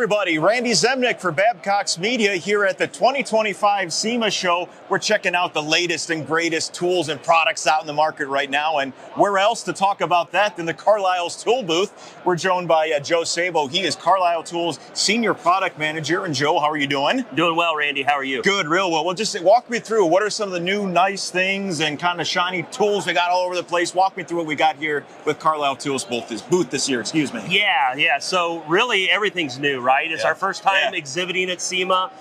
everybody, Randy Zemnick for Babcock's Media here at the 2025 SEMA show. We're checking out the latest and greatest tools and products out in the market right now. And where else to talk about that than the Carlyle's Tool booth? We're joined by Joe Sabo. He is Carlyle Tools Senior Product Manager. And Joe, how are you doing? Doing well, Randy. How are you? Good, real well. Well, just walk me through what are some of the new nice things and kind of shiny tools we got all over the place. Walk me through what we got here with Carlyle Tools booth this year, excuse me. Yeah. So really everything's new, right? It's our first time exhibiting at SEMA.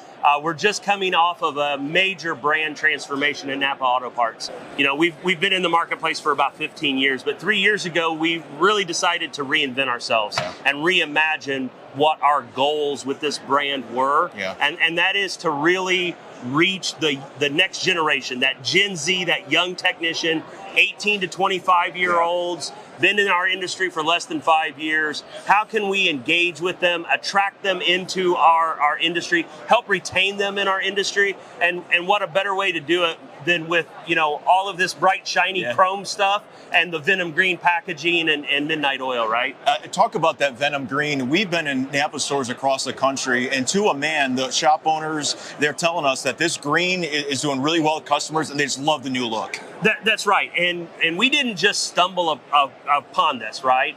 We're just coming off of a major brand transformation in Napa Auto Parts. You know, we've been in the marketplace for about 15 years, but 3 years ago, we really decided to reinvent ourselves and reimagine what our goals with this brand were. And that is to really reach the next generation, that Gen Z, that young technician, 18 to 25 year olds, been in our industry for less than 5 years. How can we engage with them, attract them into our industry, help retain them in our industry? And what a better way to do it than with, you know, all of this bright, shiny chrome stuff and the venom green packaging and midnight oil, right? Talk about that venom green. We've been in Napa stores across the country, and to a man, the shop owners, they're telling us that this green is doing really well with customers, and they just love the new look. That's right. And we didn't just stumble upon this, right?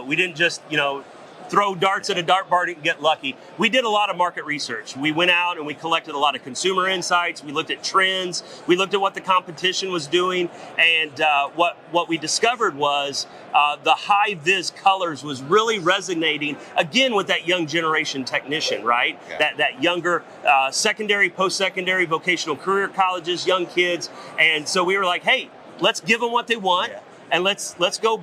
We didn't just, throw darts at a dartboard and get lucky. We did a lot of market research. We went out and we collected a lot of consumer insights. We looked at trends. We looked at what the competition was doing. And what we discovered was the high-vis colors was really resonating, again, with that young generation technician, right? That younger secondary, post-secondary, vocational career colleges, young kids. And so we were like, hey, let's give them what they want. And let's go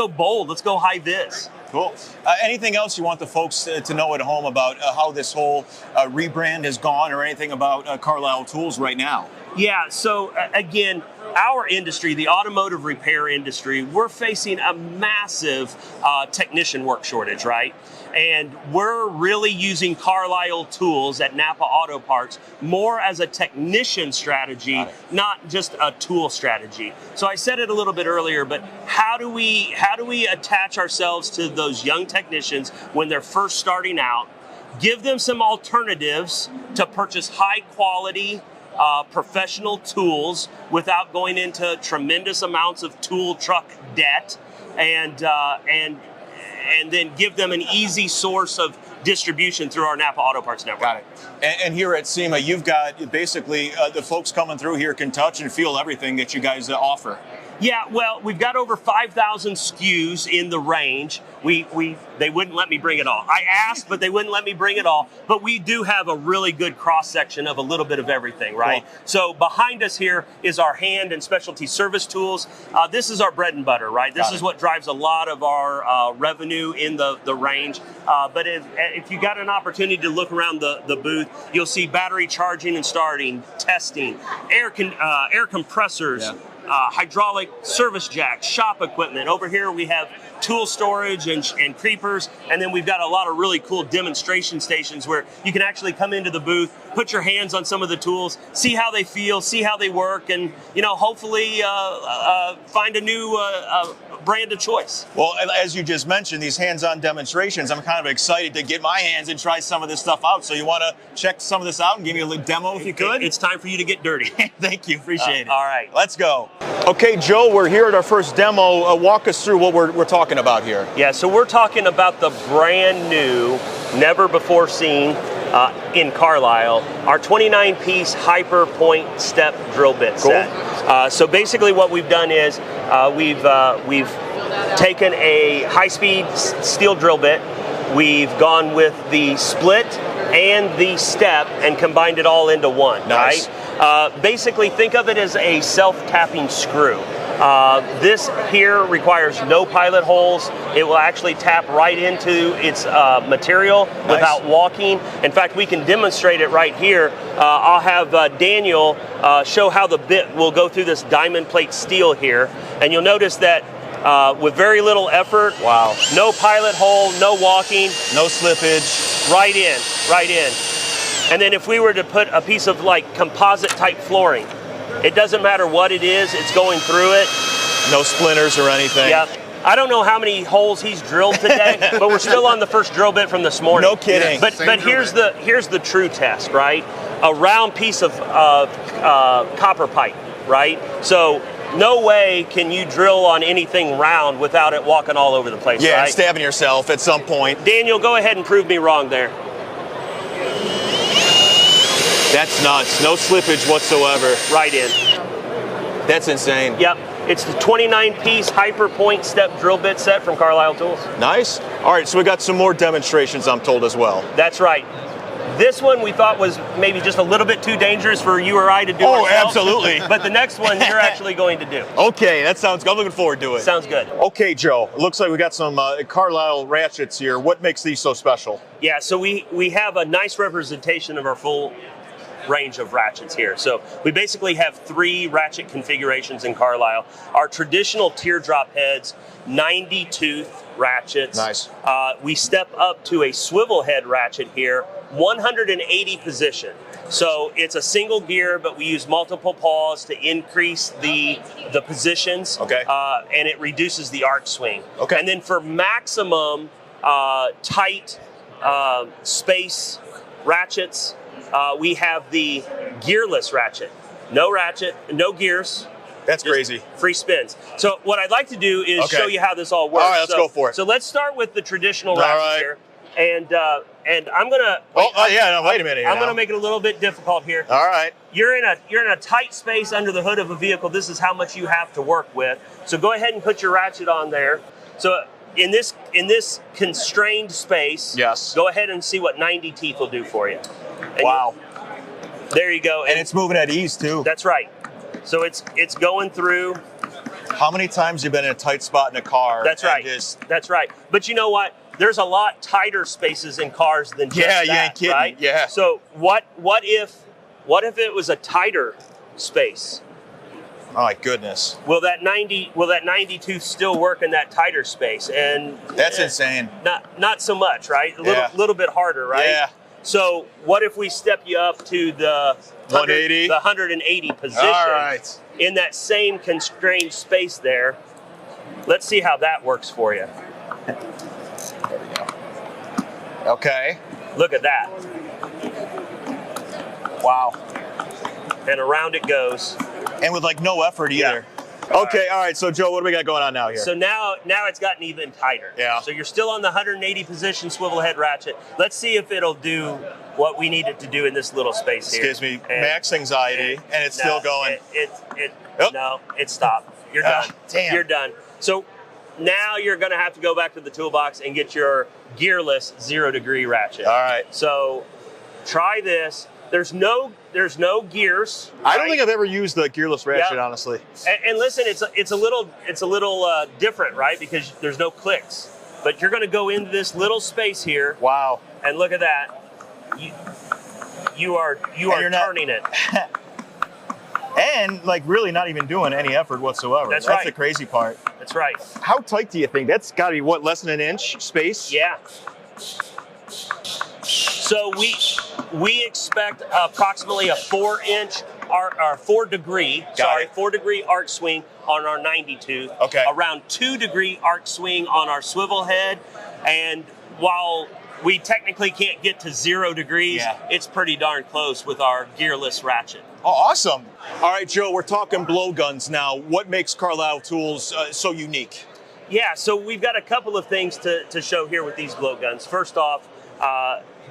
bold. Let's go high-vis. Cool. Anything else you want the folks to know at home about how this whole rebrand has gone, or anything about Carlyle Tools right now? Yeah, so again, our industry, the automotive repair industry, we're facing a massive technician work shortage, right? And we're really using Carlyle Tools at Napa Auto Parts more as a technician strategy, not just a tool strategy. So I said it a little bit earlier, but how do we attach ourselves to those young technicians when they're first starting out? Give them some alternatives to purchase high quality professional tools without going into tremendous amounts of tool truck debt, and then give them an easy source of distribution through our Napa Auto Parts network. Got it. And here at SEMA, you've got basically the folks coming through here can touch and feel everything that you guys offer. Yeah, well, we've got over 5,000 SKUs in the range. They wouldn't let me bring it all. I asked, but they wouldn't let me bring it all. But we do have a really good cross-section of a little bit of everything, right? Cool. So behind us here is our hand and specialty service tools. This is our bread and butter, right? This is what drives a lot of our revenue in the range. But if you got an opportunity to look around the booth, you'll see battery charging and starting, testing, air compressors, hydraulic service jacks, shop equipment. Over here we have tool storage and creepers, and then we've got a lot of really cool demonstration stations where you can actually come into the booth, put your hands on some of the tools, see how they feel, see how they work, and hopefully find a new brand of choice. Well, as you just mentioned, these hands-on demonstrations, I'm kind of excited to get my hands and try some of this stuff out. So you want to check some of this out and give me a little demo if you could? It's time for you to get dirty. Thank you, appreciate it. All right. Let's go. Okay, Joe, we're here at our first demo. Walk us through what we're talking about here. Yeah, so we're talking about the brand new, never before seen in Carlyle, our 29-piece Hyper Point step drill bit set. So basically what we've done is we've taken a high-speed steel drill bit, we've gone with the split and the step and combined it all into one, right? Basically, think of it as a self-tapping screw. This here requires no pilot holes. It will actually tap right into its material without walking. In fact, we can demonstrate it right here. I'll have Daniel show how the bit will go through this diamond plate steel here. And you'll notice that with very little effort, no pilot hole, no walking. No slippage. Right in. And then if we were to put a piece of composite type flooring, it doesn't matter what it is, it's going through it. No splinters or anything. Yeah. I don't know how many holes he's drilled today, but we're still on the first drill bit from this morning. No kidding. But here's the true test, right? A round piece of copper pipe, right? So no way can you drill on anything round without it walking all over the place, yeah, right? and stabbing yourself at some point. Daniel, go ahead and prove me wrong there. That's nuts. No slippage whatsoever. Right in. That's insane. Yep. It's the 29-piece Hyper Point step drill bit set from Carlyle Tools. Nice. All right, so we got some more demonstrations, I'm told, as well. That's right. This one we thought was maybe just a little bit too dangerous for you or I to do Oh, ourselves. absolutely. But the next one you're actually going to do. Okay, that sounds good. I'm looking forward to it. Sounds good. Okay, Joe, it looks like we got some Carlyle Ratchets here. What makes these so special? Yeah, so we have a nice representation of our full range of ratchets here. So we basically have 3 ratchet configurations in Carlyle. Our traditional teardrop heads, 90 tooth ratchets. Nice. We step up to a swivel head ratchet here, 180 position. So it's a single gear, but we use multiple paws to increase the positions. Okay. And it reduces the arc swing. Okay. And then for maximum tight space ratchets, we have the gearless ratchet. No ratchet, no gears. That's crazy. Free spins. So what I'd like to do is show you how this all works. All right, let's go for it. So let's start with the traditional ratchet here. And I'm gonna. Wait a minute. I'm gonna make it a little bit difficult here. All right. You're in a tight space under the hood of a vehicle. This is how much you have to work with. So go ahead and put your ratchet on there. So in this constrained space, yes, go ahead and see what 90 teeth will do for you. And wow. There you go. And it's moving at ease too. That's right. So it's going through. How many times have you been in a tight spot in a car? That's right. That's right. But you know what? There's a lot tighter spaces in cars than just that, you ain't kidding. Right? Yeah. So what if it was a tighter space? Oh my goodness. Will that 90 tooth still work in that tighter space? And that's insane. Not so much, right? A little bit harder, right? Yeah. So what if we step you up to the 180? The 180 position. All right. In that same constrained space there. Let's see how that works for you. There we go. Okay. Look at that. Wow. And around it goes. And with like no effort either. Yeah. Okay, all right, so Joe, what do we got going on now here? So now it's gotten even tighter. Yeah. So you're still on the 180 position swivel head ratchet. Let's see if it'll do what we need it to do in this little space here. This gives me max anxiety, and it's still going. No, it stopped. You're done. Damn. You're done. So now you're going to have to go back to the toolbox and get your gearless 0 degree ratchet. All right. So try this. There's no gears. I don't think I've ever used the gearless ratchet, honestly. And listen, it's a little different, right? Because there's no clicks. But you're going to go into this little space here. Wow. And look at that. You are turning it. And like really not even doing any effort whatsoever. That's the crazy part. That's right. How tight do you think? That's got to be what, less than an inch space? Yeah. So we expect approximately a 4 degree arc swing on our 90 tooth. Okay. Around 2 degree arc swing on our swivel head, and while we technically can't get to 0 degrees, it's pretty darn close with our gearless ratchet. Oh, awesome. All right, Joe, we're talking blowguns now. What makes Carlyle Tools so unique? Yeah, so we've got a couple of things to show here with these blowguns. First off,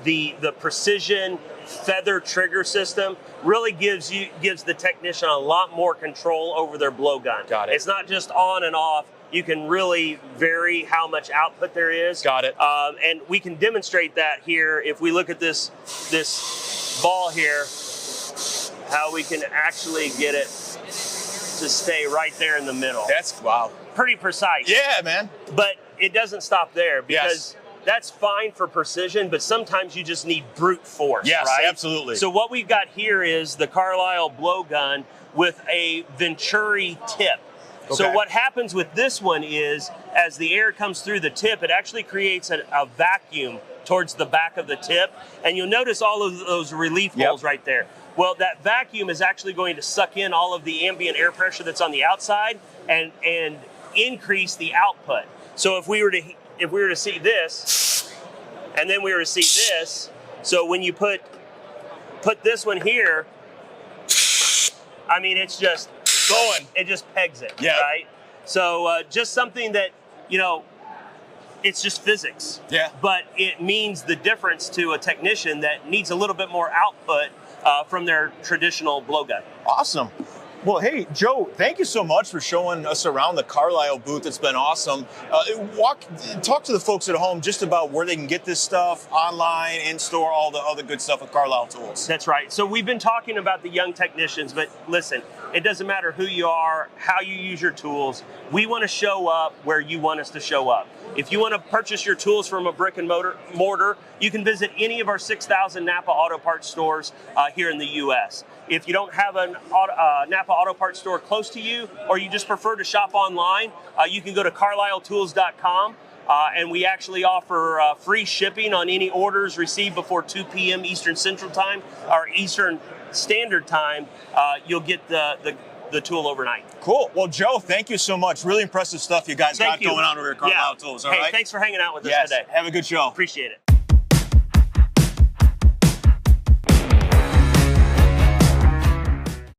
the precision feather trigger system really gives the technician a lot more control over their blowgun. Got it. It's not just on and off. You can really vary how much output there is. Got it. And we can demonstrate that here if we look at this ball here, how we can actually get it to stay right there in the middle. That's, wow. Pretty precise. Yeah, man. But it doesn't stop there because that's fine for precision, but sometimes you just need brute force, yes, right? Absolutely. So what we've got here is the Carlyle blowgun with a Venturi tip. Okay. So what happens with this one is, as the air comes through the tip, it actually creates a vacuum towards the back of the tip, and you'll notice all of those relief holes right there. Well, that vacuum is actually going to suck in all of the ambient air pressure that's on the outside and increase the output. So if we were to see this, and then we were to see this, so when you put this one here, I mean, it's just going. It just pegs it, Yeah. right? So just something that, you know, it's just physics. Yeah. But it means the difference to a technician that needs a little bit more output from their traditional blowgun. Awesome. Well, hey, Joe, thank you so much for showing us around the Carlyle booth. It's been awesome. Talk to the folks at home just about where they can get this stuff online, in store, all the other good stuff with Carlyle Tools. That's right. So we've been talking about the young technicians, but listen, it doesn't matter who you are, how you use your tools. We want to show up where you want us to show up. If you want to purchase your tools from a brick and mortar, you can visit any of our 6,000 Napa Auto Parts stores here in the U.S. If you don't have a Napa Auto Parts store close to you, or you just prefer to shop online, you can go to carlyletools.com. And we actually offer free shipping on any orders received before 2 p.m. Eastern Central Time or Eastern Standard Time. You'll get the tool overnight. Cool. Well, Joe, thank you so much. Really impressive stuff you guys got going on over at Carlyle Tools. All hey, right? Thanks for hanging out with us today. Have a good show. Appreciate it.